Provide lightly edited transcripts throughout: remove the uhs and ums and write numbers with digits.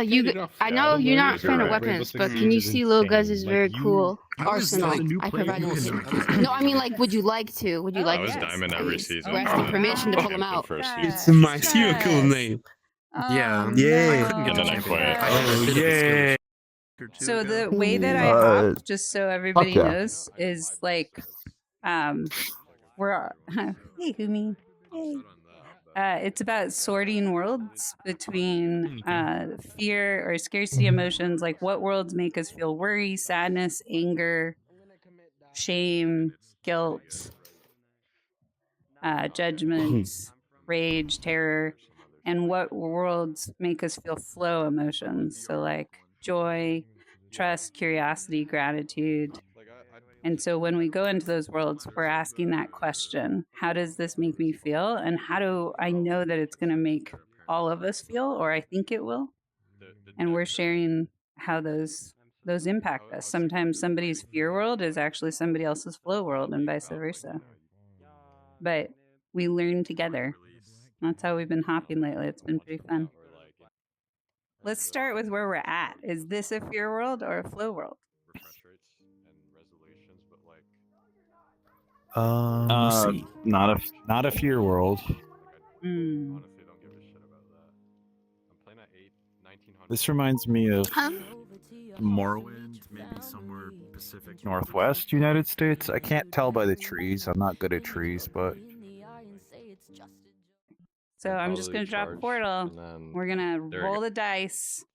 Yeah, I know you're not a fan of weapons, but can you see Lil Guz's very cool arsenal? I provided with him. No, I mean, like, would you like to? Would you like to? Diamond every season. We're asking permission to pull them out. It's my serial killer name. Yeah. Yeah. Oh, yeah. So the way that I hop, just so everybody knows, is like, we're hey Gumi, hey. It's about sorting worlds between fear or scarcity emotions, like what worlds make us feel worry, sadness, anger, shame, guilt, judgment, rage, terror, and what worlds make us feel flow emotions. So like joy, trust, curiosity, gratitude. And so when we go into those worlds, we're asking that question, how does this make me feel? And how do I know that it's going to make all of us feel, or I think it will? And we're sharing how those impact us. Sometimes somebody's fear world is actually somebody else's flow world and vice versa. But we learn together. That's how we've been hopping lately. It's been pretty fun. Let's start with where we're at. Is this a fear world or a flow world? Not a fear world. This reminds me of Morrowind, maybe somewhere Pacific Northwest United States. I can't tell by the trees. I'm not good at trees, but so I'm just gonna drop a portal. We're gonna roll the dice,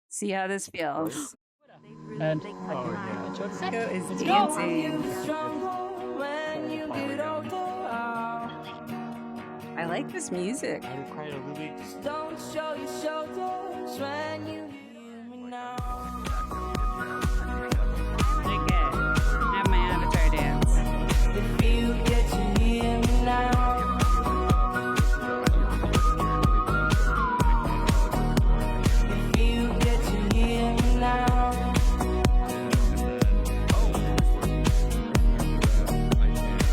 see how this feels. And Chico is dancing. I like this music. Don't show your shoulders when you hear me now. Like it. Have my avatar dance. If you get to hear me now. If you get to hear me now.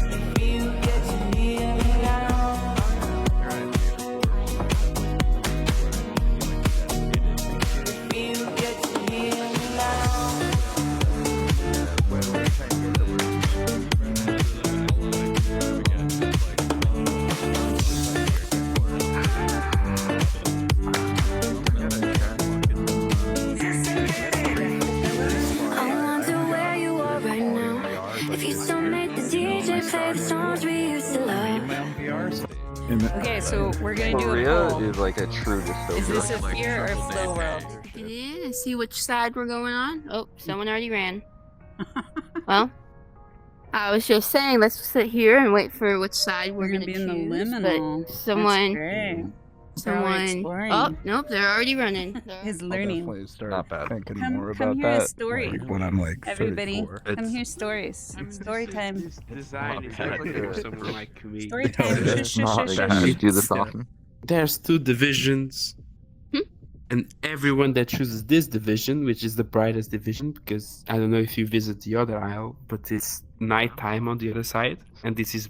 If you get to hear me now. Okay, so we're gonna do a poll. Is like a true dystopia. Is this a fear or flow world? Get in and see which side we're going on. Oh, someone already ran. Well, I was just saying, let's sit here and wait for which side we're gonna be choose. in the liminal. But someone. Someone. Oh, nope, they're already running. He's learning. Not bad. Thinking Come more about hear a that story. when I'm like Everybody, 34. come hear stories. It's story time. Design is like something like me. Story time. It's Shush, not shush, bad. shush. You do this often. There's 2 divisions, and everyone that chooses this division, which is the brightest division, because I don't know if you visit the other aisle, but it's nighttime on the other side, and this is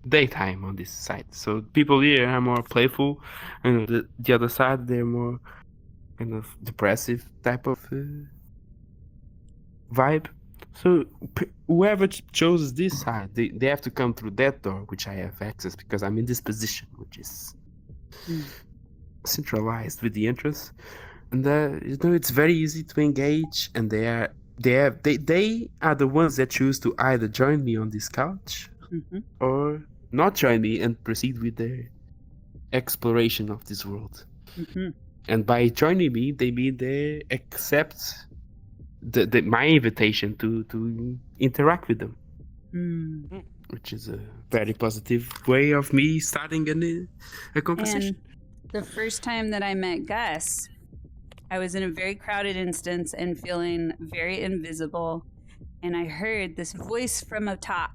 daytime on this side. So people here are more playful, and the other side they're more kind of depressive type of vibe. So whoever chooses this side, they have to come through that door, which I have access because I'm in this position, which is centralized with the entrance. And it's very easy to engage, and they are the ones that choose to either join me on this couch or not join me and proceed with their exploration of this world. And by joining me, they mean they accept my invitation to interact with them, which is a very positive way of me starting a conversation. And the first time that I met Gus, I was in a very crowded instance and feeling very invisible, and I heard this voice from up top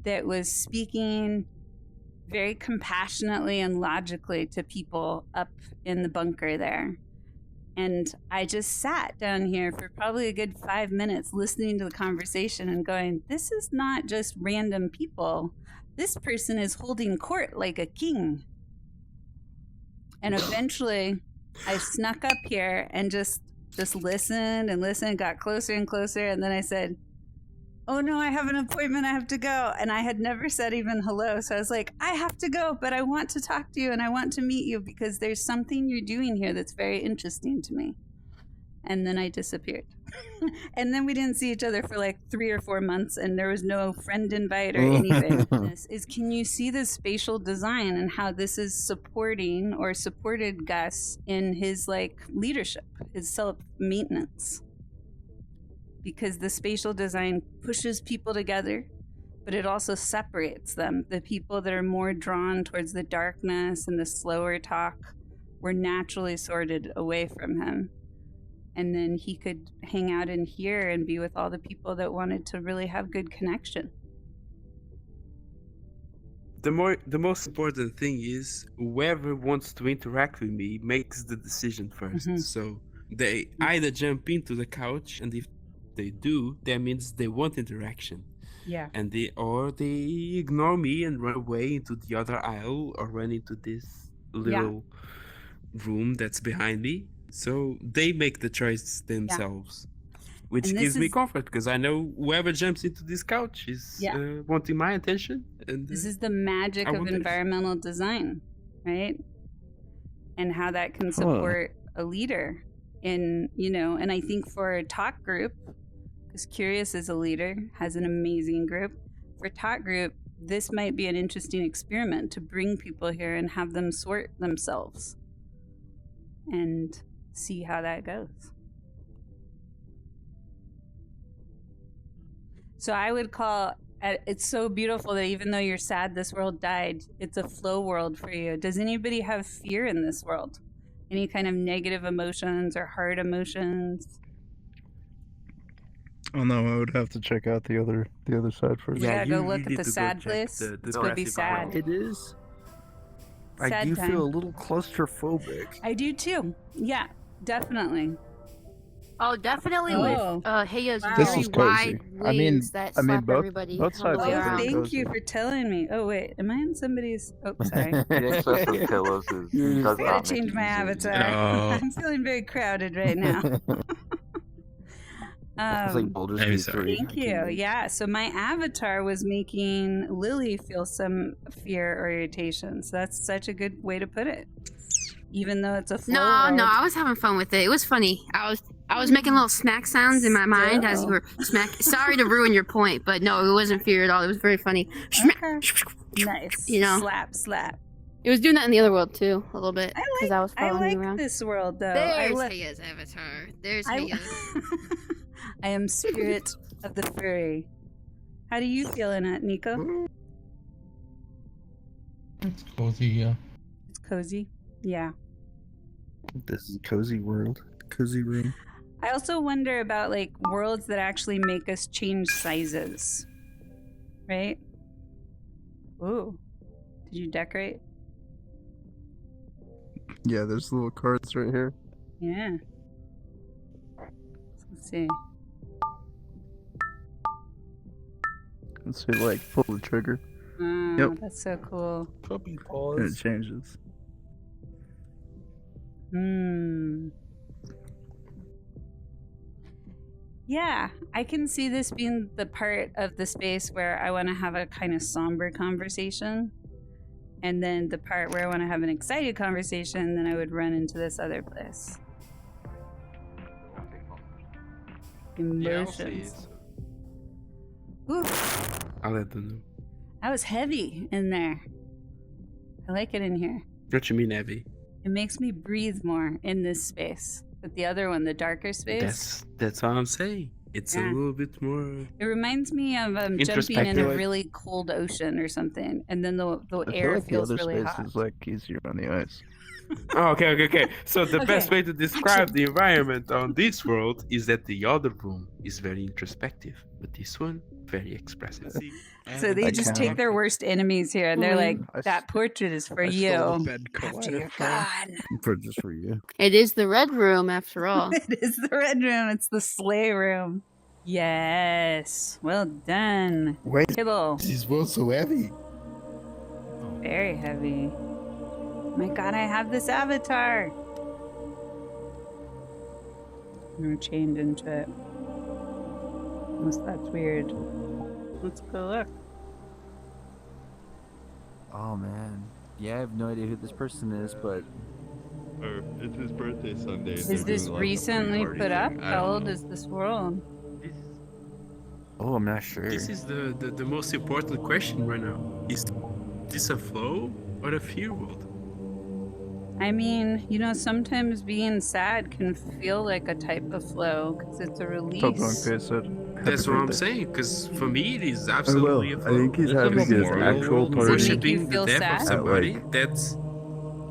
that was speaking very compassionately and logically to people up in the bunker there. And I just sat down here for probably a good 5 minutes listening to the conversation and going, this is not just random people. This person is holding court like a king. And eventually I snuck up here and just listened and listened, got closer and closer, and then I said, "Oh no, I have an appointment, I have to go." And I had never said even hello, so I was like, "I have to go, but I want to talk to you and I want to meet you because there's something you're doing here that's very interesting to me." And then I disappeared. And then we didn't see each other for like 3 or 4 months, and there was no friend invite or anything. This is, can you see the spatial design and how this is supporting or supported Gus in his like leadership, his self-maintenance? Because the spatial design pushes people together, but it also separates them. The people that are more drawn towards the darkness and the slower talk were naturally sorted away from him. And then he could hang out in here and be with all the people that wanted to really have good connection. The most important thing is whoever wants to interact with me makes the decision first. Mhm. So they either jump into the couch, and if they do, that means they want interaction. Yeah. And they ignore me and run away into the other aisle or run into this little room that's behind me. So they make the choice themselves, which And this gives me is- comfort because I know whoever jumps into this couch is wanting my attention. And This is the magic I of want this. environmental design, right? And how that can support a leader in, and I think for a talk group, because Curious is a leader, has an amazing group. For talk group, this might be an interesting experiment to bring people here and have them sort themselves and see how that goes. So I would call it's so beautiful that even though you're sad this world died, it's a flow world for you. Does anybody have fear in this world? Any kind of negative emotions or hard emotions? Oh no, I would have to check out the other side first. We gotta go look you at need the to go sad check place. the Let's go be Jurassic sad. World. It is. I Sad do time. feel a little claustrophobic. I do too. Yeah, definitely. Oh, definitely Oh. with Heia's Wow. This very is cozy. wide wings I mean- that I mean, slap both- everybody. both sides all the way are Oh, very around. thank you cozy. for telling me. Oh wait, am I in somebody's? Oh, sorry. The excess of pillows You're does I not gotta make change it my easier. avatar. Oh. I'm feeling very crowded right now. It's like Baldur's I'm Gate sorry. 3. Thank you. Yeah. So my avatar was making Lily feel some fear or irritation. So that's such a good way to put it. Even though it's a flow No, world. no, I was having fun with it. It was funny. I was making little snack sounds in my mind as you were smack. Sorry to ruin your point, but no, it wasn't fear at all. It was very funny. Okay. Nice. You know. Slap. It was doing that in the other world too, a little bit, because I was I following you like around. this world though. There's I, Heia's avatar. There's I, Heia. I am spirit of the furry. How do you feel in it, Nico? It's cozy, yeah. It's cozy. Yeah. This is cozy world. Cozy room. I also wonder about like worlds that actually make us change sizes. Right? Ooh. Did you decorate? Yeah, there's little cards right here. Yeah. Let's see. Let's see, like, pull the trigger Oh, Yep. that's so cool. Puppy and it paws. changes. Yeah, I can see this being the part of the space where I want to have a kind of somber conversation. And then the part where I want to have an excited conversation, then I would run into this other place. Emotions. Ooh, I'll let them know. that was heavy in there. I like it in here. What you mean, Abby? It makes me breathe more in this space. But the other one, the darker space, That's what I'm saying. It's a Yeah. little bit more. it reminds me of jumping in a Introspective. really cold ocean or something, and then the I feel air like the feels other really space hot. is like easier on the ice. Oh, okay. So the best Okay. way to describe the environment on this world is that the other room is very introspective, but this one very expressive. So they I just can't- take their worst enemies here, and they're like, I "That portrait is for I you." stole the bed After collider you're from- gone. just for you. It is the red room after all. It is the red room. It's the sleigh room. Yes. Well done. Wait, Kibble. this world so heavy. Very heavy. My god, I have this avatar. Or chained into it. Unless that's weird. Let's go look. Oh man. Yeah, I have no idea who this person is, but It's his birthday Sunday. Is this recently put up? How old is this world? Oh, I'm not sure. This is the most important question right now. Is this a flow or a fear world? I mean, you know, sometimes being sad can feel like a type of flow because it's a release. That's what I'm saying, because for me it is absolutely a flow. I think he's having his actual Does it party. make you Worshipping the feel death sad? of somebody, Like- that's...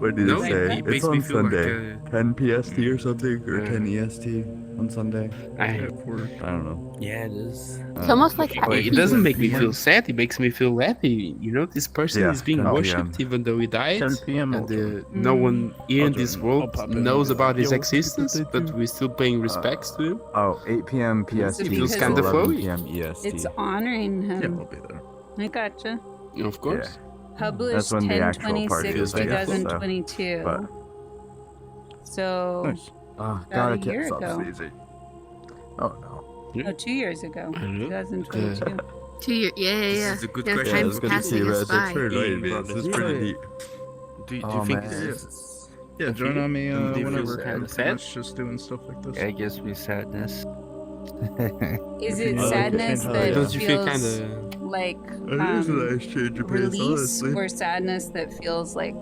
What did No, it it say? makes It's me on feel like Sunday. 10 PST or something, or 10 EST on Sunday. I don't know. Yeah, it is. It's almost like it doesn't make me feel sad, it makes me feel happy. You know, this person Yeah, is being 10 p.m. worshipped even though he died. 10 p.m. And no one here in this world knows about his existence, but we're still paying respects to him. Oh, 8 p.m. PST, It feels so kinda 11 flowy. p.m. EST. It's honoring him. Yeah, we'll be there. I gotcha. Of course. Published That's when the actual party 10/26, is, I guess, so, 2022. but- So, Nice. Oh, About God, a I year can't stop ago. sneezing. Oh, no. no, 2 years ago, I don't know. 2022. 2 years. Yeah. This is a good Yeah, question. time's it's good to see passing you us guys. by. It's pretty late, man. This is pretty neat. Do you Oh, think man. this is... Yeah, join on me Do you feel whenever. kinda Pretty sad? much just doing stuff like this. Yeah, I guess we sadness. Is it Yeah. sadness Yeah. that Don't you feel feels kind of... like It is a nice change of pace, release, honestly. or sadness that feels like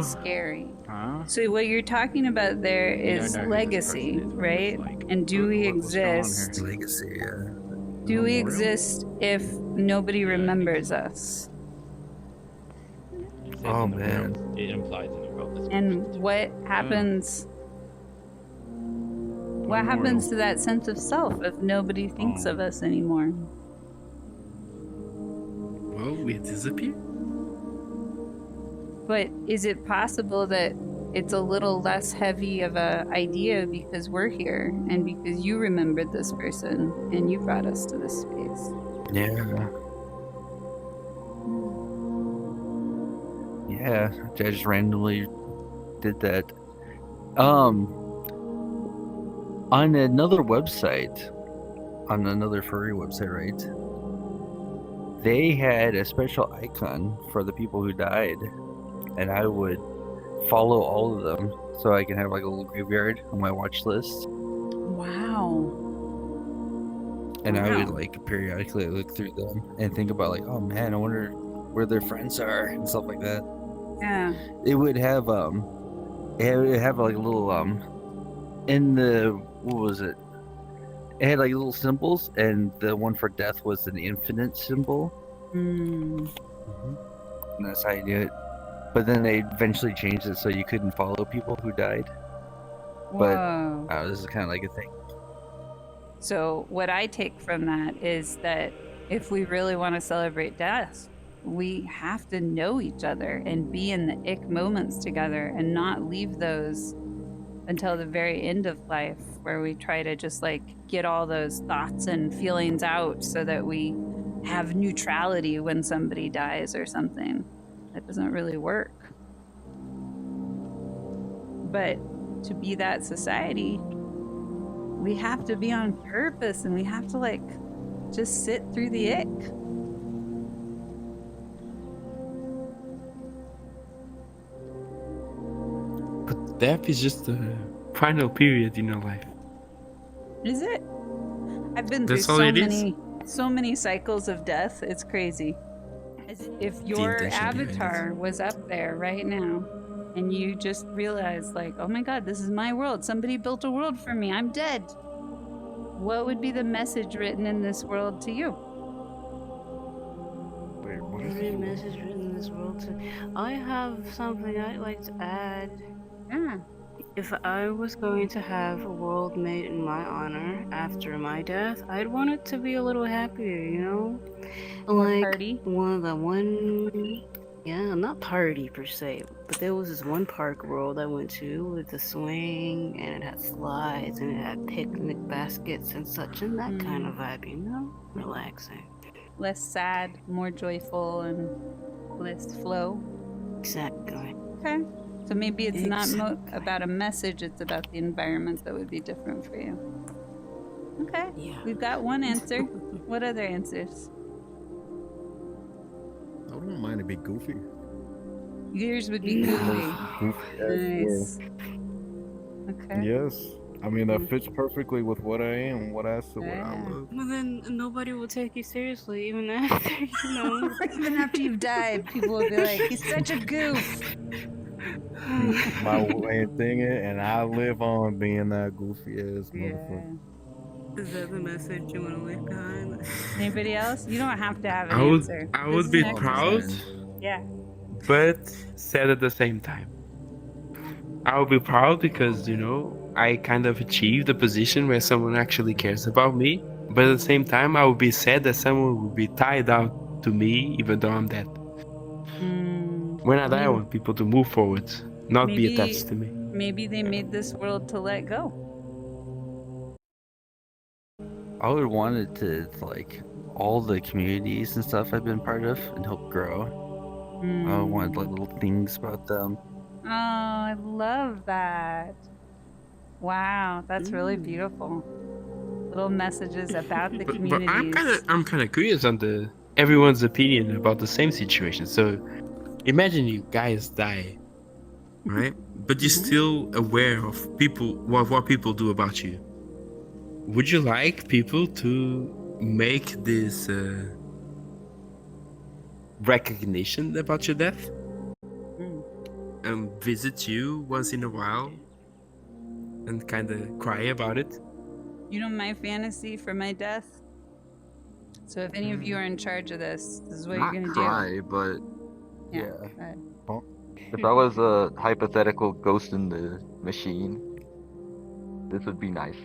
scary? Huh? So what you're talking about there is legacy, right? And do we exist? Legacy, yeah. Do we exist if nobody remembers us? Oh, man. It implies in the world. And what happens? What happens to that sense of self if nobody thinks of us anymore? Well, we disappear. But is it possible that it's a little less heavy of a idea because we're here and because you remembered this person and you brought us to this space? Yeah. Yeah, I just randomly did that. On another website, on another furry website, right? They had a special icon for the people who died, and I would follow all of them so I can have like a little graveyard on my watch list. Wow. And I would Wow. like periodically look through them and think about like, oh man, I wonder where their friends are and stuff like that. Yeah. It would have like a little in the, what was it? It had like little symbols, and the one for death was an infinite symbol, Mm. and that's how you do it. But then they eventually changed it so you couldn't follow people who died. But Whoa. this is kind of like a thing. So what I take from that is that if we really want to celebrate death, we have to know each other and be in the ick moments together and not leave those until the very end of life, where we try to just like get all those thoughts and feelings out so that we have neutrality when somebody dies or something. That doesn't really work. But to be that society, we have to be on purpose and we have to like just sit through the ick. But death is just the final period in your life. Is it? I've been That's through all so it is. so many cycles of death. It's crazy. If your intention behind it. avatar was up there right now and you just realized like, oh my god, this is my world. Somebody built a world for me. I'm dead. What would be the message written in this world to you? Every message written in this world. I have something I'd like to add. Yeah. If I was going to have a world made in my honor after my death, I'd want it to be a little happier, you know? Like party? yeah, not party per se, but there was this one park world I went to with the swing, and it had slides, and it had picnic baskets and such, and that kind of vibe, you know? Relaxing. Less sad, more joyful, and less flow. Exactly. Okay. So maybe it's not about a message, it's about the environment that would be different for you. Okay. Yeah. We've got one answer. What other answers? I wouldn't mind to be goofy. Yours would be goofy. Nice. Okay. Yes. I mean, that fits perfectly with what I am, what I love. Well, then nobody will take you seriously, even after, you know. Even after you've died, people will be like, he's such a goof. My way of thinking, and I live on being that goofy ass motherfucker. Is that the message you want to leave behind? Anybody else? You don't have to have an I would, answer. I This would is be an proud, exercise. Yeah. but sad at the same time. I would be proud because, you know, I kind of achieved a position where someone actually cares about me. But at the same time, I would be sad that someone would be tied out to me, even though I'm dead. When I die, I want people to move forward, not be attached to me. Maybe they made this world to let go. I would want it to, like, all the communities and stuff I've been part of and help grow. I want, like, little things about them. Oh, I love that. Wow, that's really beautiful. Little messages about the But communities. I'm kind of curious on everyone's opinion about the same situation. So, imagine you guys die, right? But you're still aware of people, what people do about you. Would you like people to make this recognition about your death and visit you once in a while and kind of cry about it? You know my fantasy for my death? So if any of you are in charge of this is what Not you're going to cry, do. but Yeah. yeah. Go ahead. If I was a hypothetical ghost in the machine, this would be nice.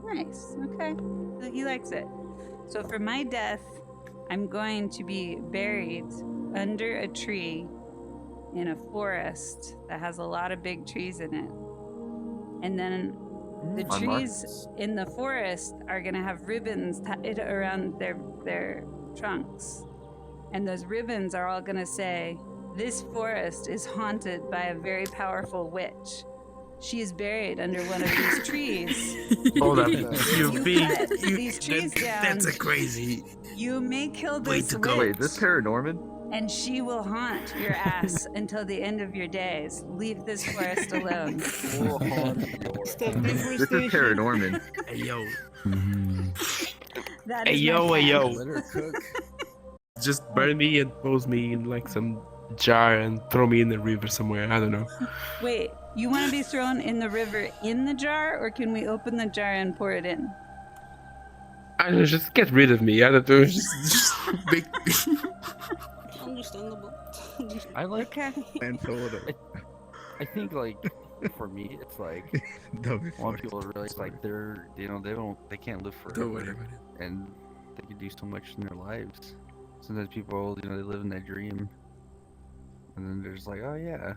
Nice. Okay. So he likes it. So for my death, I'm going to be buried under a tree in a forest that has a lot of big trees in it. And then the Fun trees in the forest are going to have ribbons tied around their trunks. And those ribbons are all going to say, "This forest is haunted by a very powerful witch. She is buried under one of these trees. Hold up, cut these trees down. That's a crazy. You may kill way this to witch, go. Wait, is this paranorman? and she will haunt your ass until the end of your days. Leave this forest alone." This is paranorman. Hey yo, That hey is yo, my hey yo. plan. Let her cook. Just bury me and pose me in like some jar and throw me in the river somewhere. I don't know. Wait, you want to be thrown in the river in the jar, or can we open the jar and pour it in? I don't know, just get rid of me. I don't know. Just make. Understandable. I like. Okay. And soda. I think, like, for me, it's like That'd be I want funny. people to realize, like, they can't live Don't forever, worry about it. and they can do so much in their lives. Sometimes people, they live in that dream, and then they're just like, oh yeah,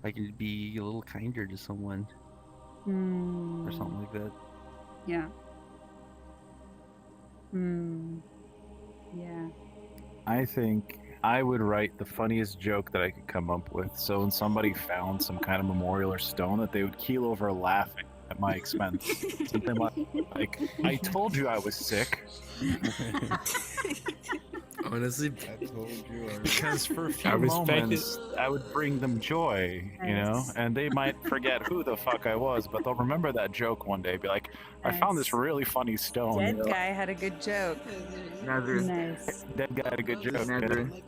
I can be a little kinder to someone or something like that. Yeah. Yeah. I think I would write the funniest joke that I could come up with. So when somebody found some kind of memorial or stone, that they would keel over laughing at my expense. Something like, "I told you I was sick." Honestly, I told you. Because for a few I respect moments, I would bring them joy, you know? Nice. And they might forget who the fuck I was, but they'll remember that joke one day. Be like, "I found this Nice. really funny stone." Dead guy had a good joke. Nazareth. Nice. Dead guy had a good joke. Nazareth.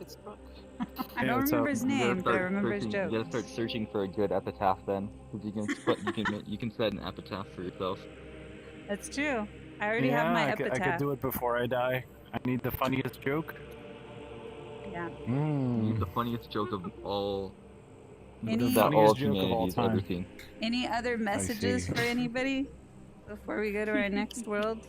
I don't what's remember up? his You gotta name, but I start remember his searching- joke. You gotta start searching for a good epitaph then, because you can set an epitaph for yourself. That's true. I already have my I could epitaph. do it before I die. I need the funniest joke. Yeah. The funniest joke of all Any- that all Funniest of joke of all humanity's time. ever seen. Any other messages see. for anybody before we go to our next world?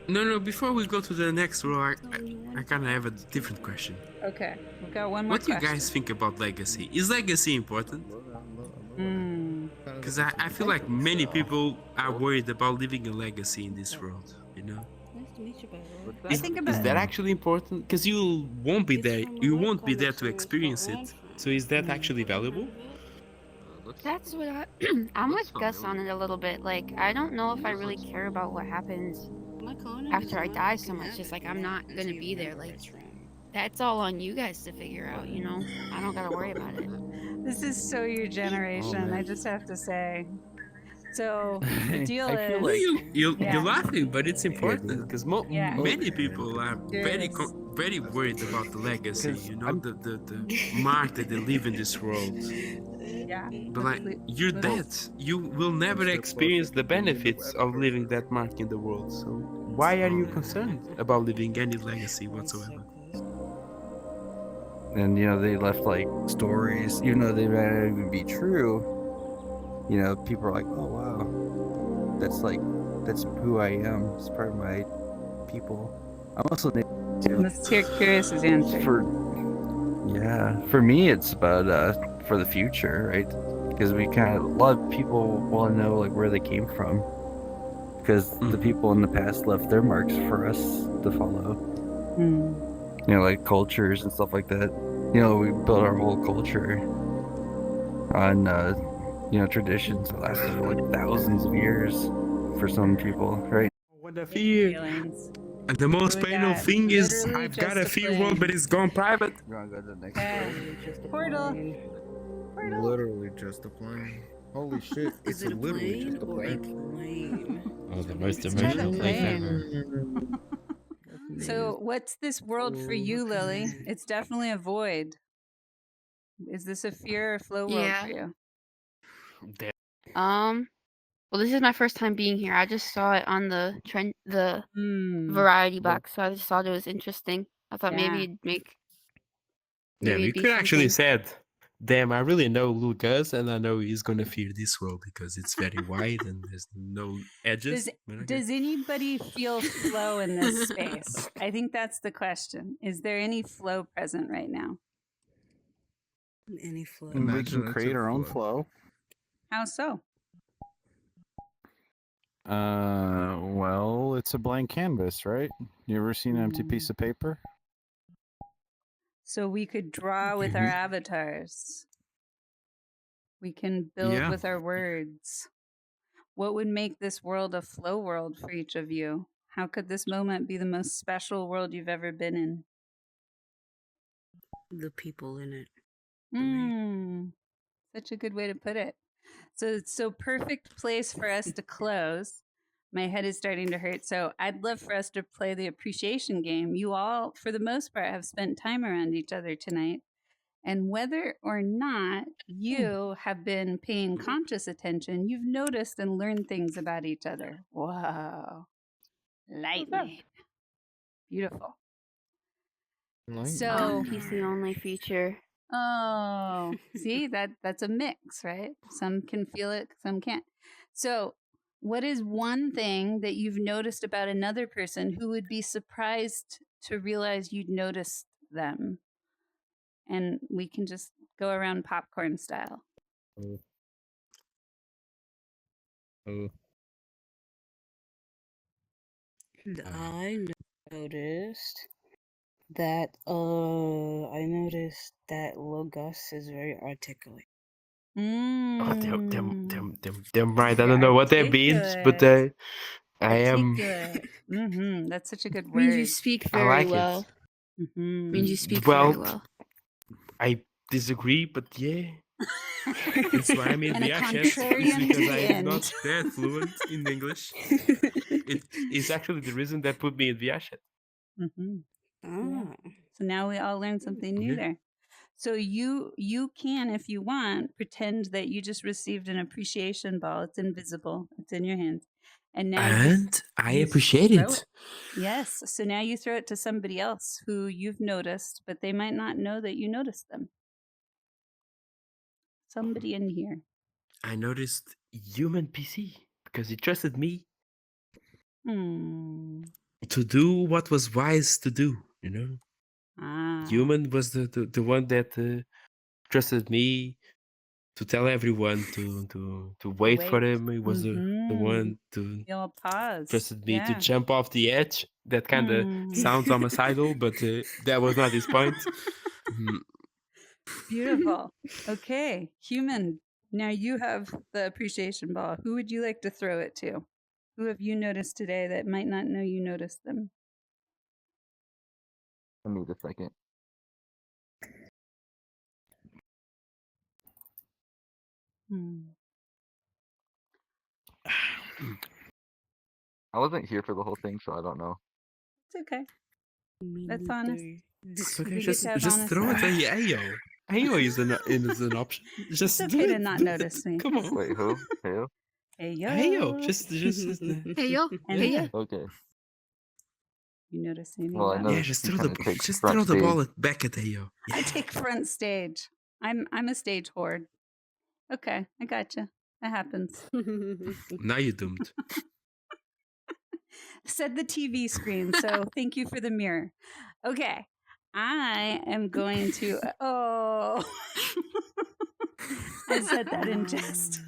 no. Before we go to the next row, I kind of have a different question. Okay, we've got one more What do you question. guys think about legacy? Is legacy important? Because I feel like many people are worried about leaving a legacy in this world. You know, Nice to meet you, by the way. I think about is that actually important? Because you won't be there. You won't be there to experience it. So is that actually valuable? That's what I'm with Gus on it a little bit. Like, I don't know if I really care about what happens after I die so much. Just like, I'm not gonna be there. Like, that's all on you guys to figure out, you know? I don't gotta worry about it. This is so your generation, I just have to say. So the deal I is, feel like You're laughing, but it's important because Yeah. many people are There very worried about the legacy. You know, the mark that they leave in this world. yeah. But like, you're dead. You will never experience the benefits of leaving that mark in the world. So why are you concerned about leaving any legacy whatsoever? And they left like stories, even though they might not even be true. People are like, oh wow, that's who I am. It's part of my people. I'm also Let's hear Curious's answer. For me, it's about for the future, right? Because a lot of people want to know like where they came from, because the people in the past left their marks for us to follow. Like cultures and stuff like that. We built our whole culture on traditions that lasted for like thousands of years for some people, right? What I fear. And the most painful thing is I've got a fear one, but it's gone private. We're gonna go to the next Portal. Literally just a plane. Holy shit! It's literally just a plane. Oh, the most emotional place ever. So what's this world for you, Lily? It's definitely a void. Is this a fear or flow world for you? Well, this is my first time being here. I just saw it on the variety box, so I just thought it was interesting. I thought maybe it'd make. Yeah, you could actually said, "Damn, I really know Lil Gus, and I know he's gonna fear this world because it's very wide and there's no edges." Does anybody feel flow in this space? I think that's the question. Is there any flow present right now? Any flow? We can create our own flow. How so? Well, it's a blank canvas, right? You ever seen an empty piece of paper? So we could draw with our avatars. We can build with our words. What would make this world a flow world for each of you? How could this moment be the most special world you've ever been in? The people in it. Such a good way to put it. So it's so perfect place for us to close. My head is starting to hurt. So I'd love for us to play the appreciation game. You all, for the most part, have spent time around each other tonight. And whether or not you have been paying conscious attention, you've noticed and learned things about each other. Wow. Lightning. Beautiful. So PC only feature. Oh, see, that's a mix, right? Some can feel it, some can't. So what is one thing that you've noticed about another person who would be surprised to realize you'd noticed them? And we can just go around popcorn style. I noticed that Lil Gus is very articulate. Oh, damn right. I don't know what that means, but I am. That's such a good word. Means you speak very well. Means you speak very well. I disagree, but yeah. That's why I'm in the accent. It's because I'm not that fluent in English. It is actually the reason that put me in the accent. So now we all learned something new there. So you can, if you want, pretend that you just received an appreciation ball. It's invisible. It's in your hand. And now I appreciate it. Yes. So now you throw it to somebody else who you've noticed, but they might not know that you noticed them. Somebody in here. I noticed human PC because he trusted me to do what was wise to do, you know? Human was the one that trusted me to tell everyone to wait for him. He was the one to trusted me to jump off the edge. That kind of sounds homicidal, but that was not his point. Beautiful. Okay, human. Now you have the appreciation ball. Who would you like to throw it to? Who have you noticed today that might not know you noticed them? I need a second. I wasn't here for the whole thing, so I don't know. It's okay. That's honest. It's okay. You get to have Just honest throw it to thoughts. Ayo. Ayo is an option. Just It's do okay to it. not Do notice it. me. Come on. Wait, who? Who? Hey yo. Ayo. Just Hey yo. And Hey yeah. yo. Okay. You notice anything Well, I about know me? Yeah, just he throw kind of takes just front throw the stage. ball back at Ayo. Yeah. I take front stage. I'm a stage horde. Okay, I gotcha. That happens. Now you're doomed. Said the TV screen, so thank you for the mirror. Okay. I am going to oh I said that in jest.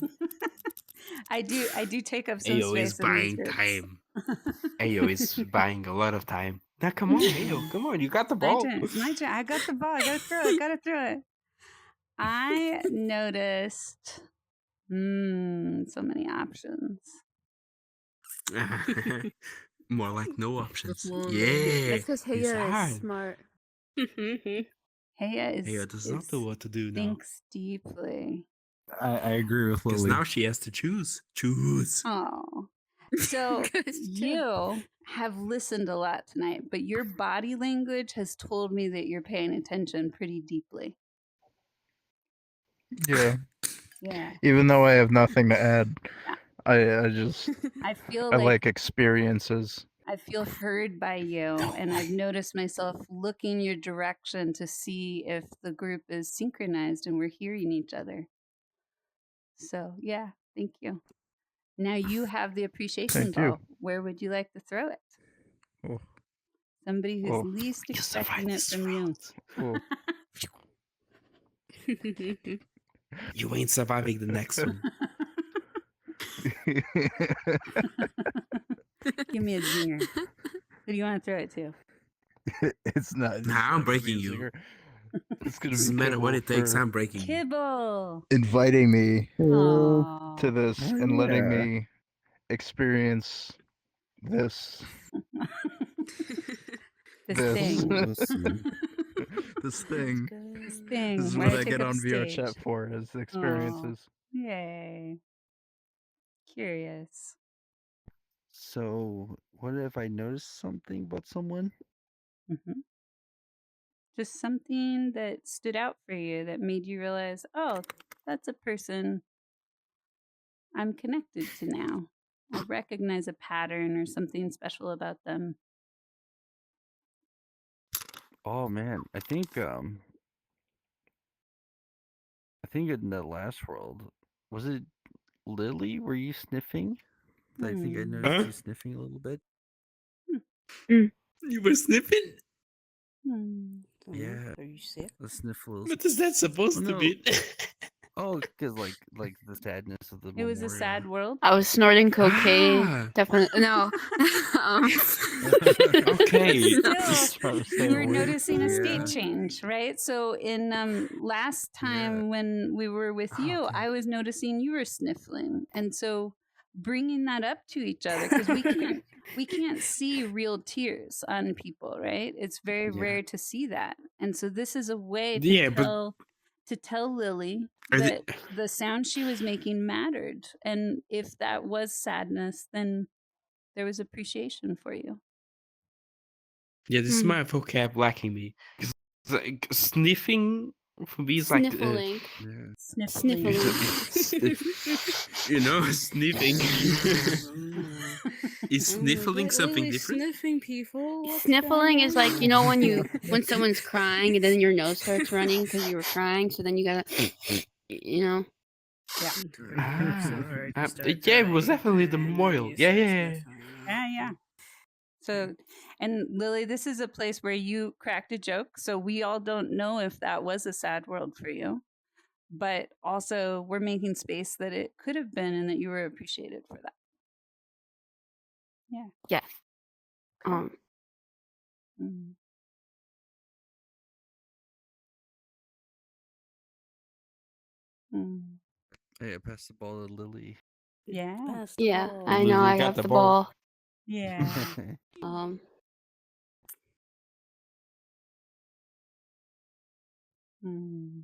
I do take up some Ayo is space in these buying groups. time. Ayo is buying a lot of time. Now come on, Ayo. Come on, you got the ball. My turn. I got the ball. I gotta throw it. I noticed so many options. More like no options. That's Yeah. because It's Heya is hard. smart. Heya does not know what to do now. Thinks deeply. I agree with Because Lily. now she has to choose. Choose. Oh. So you have listened a lot tonight, but your body language has told me that you're paying attention pretty deeply. Yeah. Yeah. Even though I have nothing to add, Yeah. I just I feel I like like experiences. I feel heard by you, and I've noticed myself looking your direction to see if the group is synchronized and we're hearing each other. So, yeah, thank you. Now you have the appreciation Thank you. ball. Where would you like to throw it? Oh. Somebody who's Oh. least You expecting survived it this from you. round. Oh. You ain't surviving the next one. Give me a zinger. Who do you want to throw it to? It's not. Nah, I'm breaking you. Zinger. It's gonna Doesn't be matter what Kibble it takes, for I'm breaking you. Kibble. inviting me Aw. to this Oh, and letting yeah. me experience this. This This. thing. This thing. This thing. This is where what I take get up on VR stage. chat for, is Aw. experiences. Yay. Curious. So, what if I noticed something about someone? Mm-hmm. Just something that stood out for you that made you realize, oh, that's a person I'm connected to now. I recognize a pattern or something special about them. Oh man, I think in the last world, was it Lily? Were you sniffing? I think I noticed Huh? you sniffing a little bit. You were sniffing? Yeah, Are you sick? the sniffles. What is that supposed to No. be? Oh, because like the sadness of the It was a memorial. sad world. I was snorting cocaine. Ah. Definitely no. Okay. Still, you were noticing a state Yeah. change, right? So in last time when we were with you, okay. I was noticing you were sniffling, and so bringing that up to each other because we can't see real tears on people, right? It's very Yeah. rare to see that, and so this is a way to Yeah, but tell Lily Are that they- the sound she was making mattered, and if that was sadness, then there was appreciation for you. yeah, this is my vocab lacking me. 'Cause, like, sniffing for me is like Sniffling. Sniffling. you know, sniffing. Is sniffling something Lily different? Sniffing people. What's Sniffling going is like, on? you know, when someone's crying and then your nose starts running because you were crying, so then you gotta, you know. Yeah. Yeah, it was definitely the memorial. Yeah. Yeah. So, and Lily, this is a place where you cracked a joke. So we all don't know if that was a sad world for you, but also we're making space that it could have been and that you were appreciated for that. Yeah. Yes. Mhm. Hey, I passed the ball to Lily. Yeah. Yeah, I know. Lily I got have the the ball. ball. Yeah. Hmm.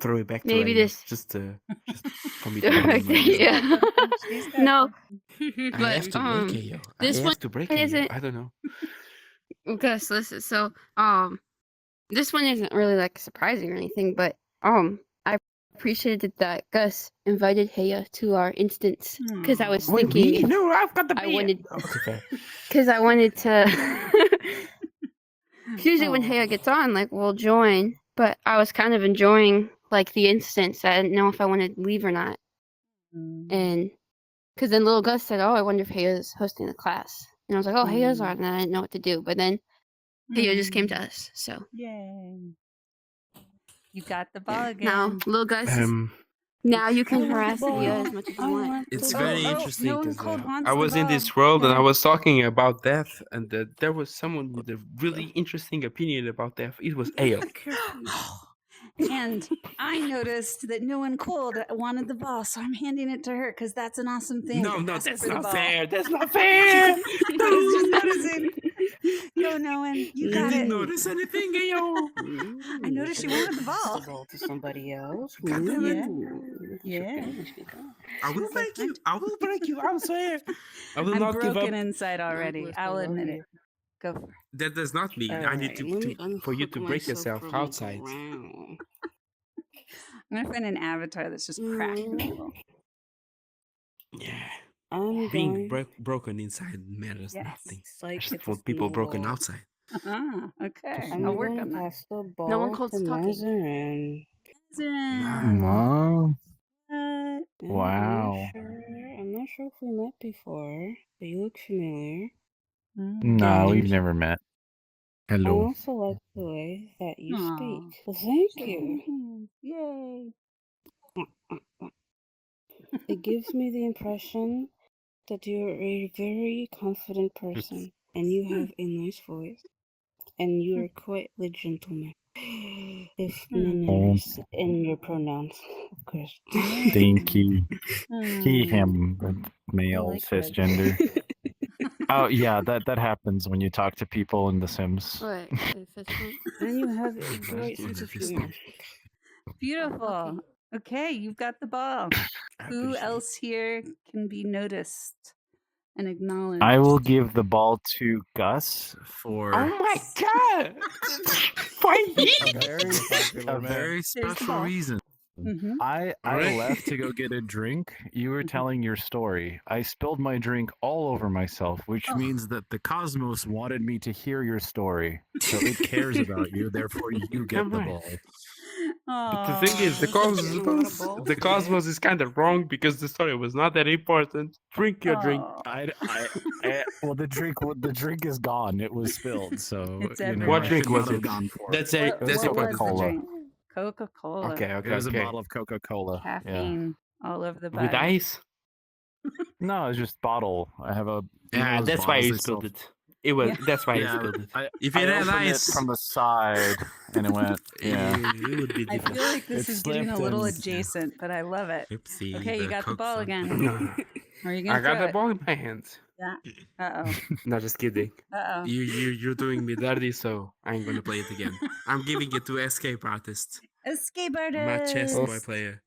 Throw it back to Maybe Aya, this. just for me to remember. Yeah. She's got No, I but have to break Ayo. I this one have to break Ayo. isn't. I don't know. Gus, listen. So, this one isn't really like surprising or anything, but I appreciated that Gus invited Heya to our instance because I was Wait, thinking me? if No, I've got the I beer. wanted, Okay, fair. because I wanted to. Usually when Heya gets on, like we'll join, but I was kind of enjoying like the instance. I didn't know if I wanted to leave or not, and because then little Gus said, "Oh, I wonder if Heya's hosting the class," and I was like, "Oh, Heya's on," and I didn't know what to do, but then Heya just came to us, so Yay. You got the ball again. now little Gus. Now you can harass Heya as much as you want. It's very interesting no one because cold wants I the was in ball. this world and I Yeah. was talking about death, and there was someone with a really interesting opinion about death. It was Ayo. And I noticed that no one cold wanted the ball, so I'm handing it to her because that's an awesome thing. No, to ask that's for the not ball. fair. That's not fair. I was just noticing. Go, Noan. You got didn't it. notice anything, Ayo. I noticed you wanted the ball. The ball to somebody else. God damn it. Yeah. I will break you. I will break you. I swear. I will I'm not give up. broken inside already. I'll admit it. Go for it. That does not mean I need for you to break yourself outside. I'm gonna find an avatar that's just cracking a little. Yeah. Being broken inside matters Yes. nothing. Like I just it's want a people broken snowball. outside. Okay. I'm I'll work gonna on that. pass the ball No one calls to talking. Mazarin. Mom. I'm Wow. not sure if we met before, but you look familiar. No, we've never met. I Hello. also like the way that you Aw. speak. So thank you. Yay. It gives me the impression that you're a very confident person and you have a nice voice and you are quite the gentleman. If manners in your pronouns, of course. Thank you. He, him, male, like that. cisgender. Oh yeah, that happens when you talk to people in The Sims. What? And you have a great sense of humor. Beautiful. Okay, you've got the ball. Who else here can be noticed and acknowledged? I will give the ball to Gus for Oh my god! Why A very popular a man. very There's the special ball. reason. I Alright. left to go get a drink. You were telling your story. I spilled my drink all over myself, which means that the cosmos wanted me to hear your story. So it cares about you, therefore you get Come the on. ball. But the thing is, the cosmos is kind of wrong because the story was not that important. Drink your drink. Well, the drink is gone. It was spilled, so It's you know, What I drink should not was have it? gone for That's it. it. It was That's it. What was the Coca-Cola. drink? Coca-Cola. Okay, It was a bottle of Coca-Cola. Yeah. Caffeine all over the body. With ice? No, it's just bottle. I have a. Yeah, that's why you spilled it. It was. That's why you spilled it. If I it had opened ice it from the side, and it went. Yeah. it would be I different. feel like this It is getting a slipped little and- adjacent, but I love it. Oopsie, Okay, you the got the Coke ball side. again. No. Are you gonna I got throw the it? ball in my hands. Yeah. Uh-oh. No, just kidding. Uh-oh. You're doing me dirty, so I ain't gonna play it again. I'm giving it to Escape Artist, Escape my chess artist. boy player.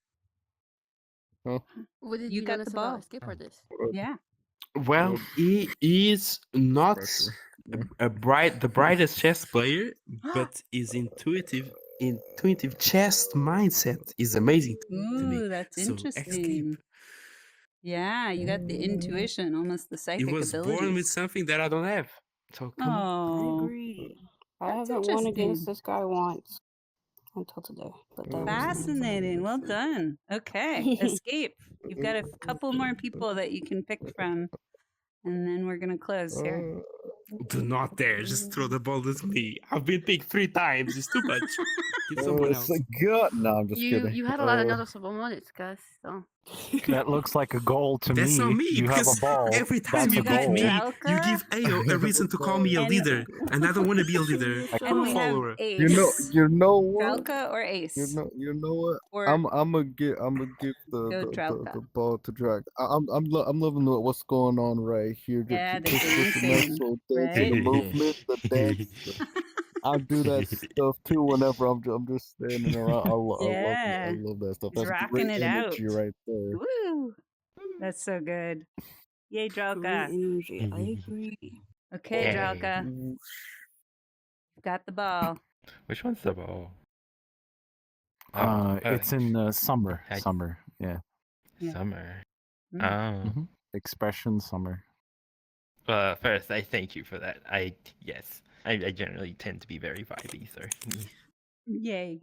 What did You got notice the ball. about Escape Artist? Yeah. Well, he is not the brightest chess player, but his intuitive chess mindset is amazing to me. Ooh, that's So, interesting. Escape. Yeah, you got the intuition, almost the He psychic was abilities. born with something that I don't have. So come on. I Oh, agree. I that's haven't won against interesting. this guy once until today, but that was Fascinating. Well done. Okay, Escape. You've got a couple more people that you can pick from, and then we're gonna close here. Do not dare. Just throw the ball at me. I've been picked 3 times. It's too much. Give someone else. Good. No, I'm just You kidding. you had a lot of noticeable moments, Gus. So That looks like a goal to That's me. on me You have a because ball. every time That's you a give goal. me, you Drelka? give Ayo a reason to call me a And- leader, and I don't want to be a leader. I And I'm a we have follower. Ace. You know what? Drelka or Ace? You know what? Or I'm gonna give Go the Drelka. ball to Drag. I'm loving what's going on right here. Yeah, the Just a dancing, nice little dance, right? the movement, the dance. I do that stuff too whenever I'm just standing around. Yeah. I love that stuff. He's That's rocking great it out. energy right there. Woo! That's so good. Yay, Great Drelka. energy. I agree. Okay, Yay. Drelka. Got the ball. Which one's the ball? It's in summer. I- Summer. Yeah. Yeah. Summer. Mm. Oh. Mhm. Expression summer. First, I thank you for that. I generally tend to be very vibey, so Yay.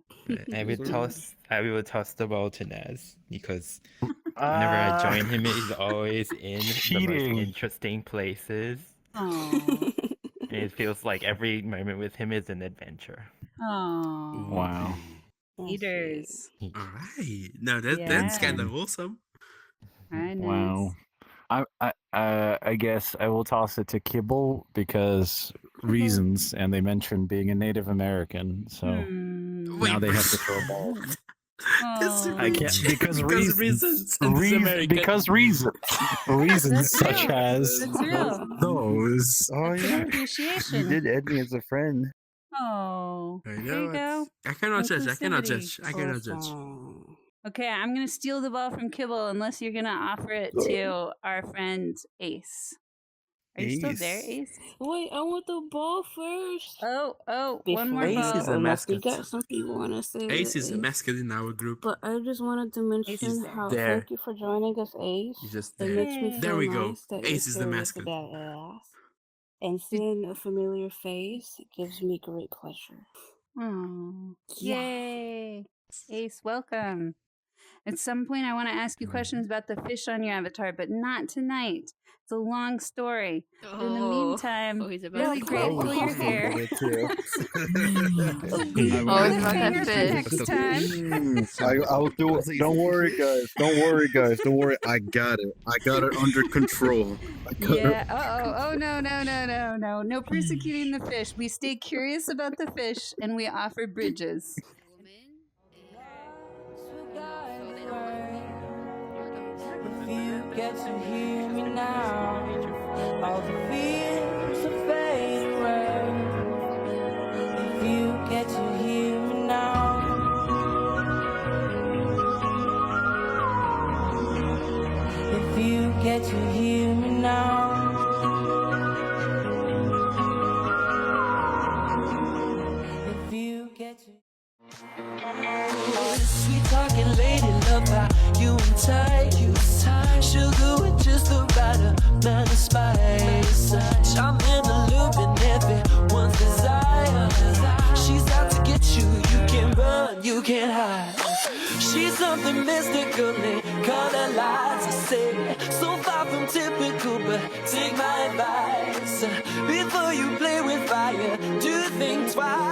I would toss the ball to Naz because whenever I join him, he's always in the Cheating. most interesting places. Oh. And it feels like every moment with him is an adventure. Oh. Wow. Eaters. All right. No, that's Yeah. kind of awesome. Hi, Naz. Wow. I guess I will toss it to Kibble because reasons, and they mentioned being a Native American, so now they have to throw a ball. I can't because reasons That's such real. as That's real. those. Oh That's an appreciation. You did add me as a friend. Oh. I There know. you go. I cannot judge. I cannot Inclusivity. judge. I cannot judge. Awesome. Okay, I'm gonna steal the ball from Kibble unless you're gonna offer it to our friend Ace. Are you still there, Ace? Wait, I want the ball first. Oh, one more Ace ball. is a Unless we mascot. got some people want to say Ace that is a mascot in our group. But I just wanted to mention there. how There. thank you for joining us, Ace. He's just It there. makes me Yay. There feel we go. nice that Ace is you're the curious mascot. about us. And seeing a familiar face gives me great pleasure. Oh, Yeah. yay. Ace, welcome. At some point, I want to ask you questions about the fish on your avatar, but not tonight. It's a long story. But in the meantime, he's about really to grateful you're here. Always about that fish. Next time. I'll do it. Don't worry, guys. Don't worry. I got it under control. Yeah. Oh, no. No persecuting the fish. We stay curious about the fish and we offer bridges. If you get to hear me now, all the fears are fading away. If you get to hear me now, if you get to hear me now, if you get to. Sweet talking lady, love how you entice. Sugar with just the right amount of spice. I'm in the loop and everyone's desire. She's out to get you, you can't run, you can't hide. She's something mystical, they call her lies. I say, so far from typical, but take my advice. Before you play with fire, do think twice.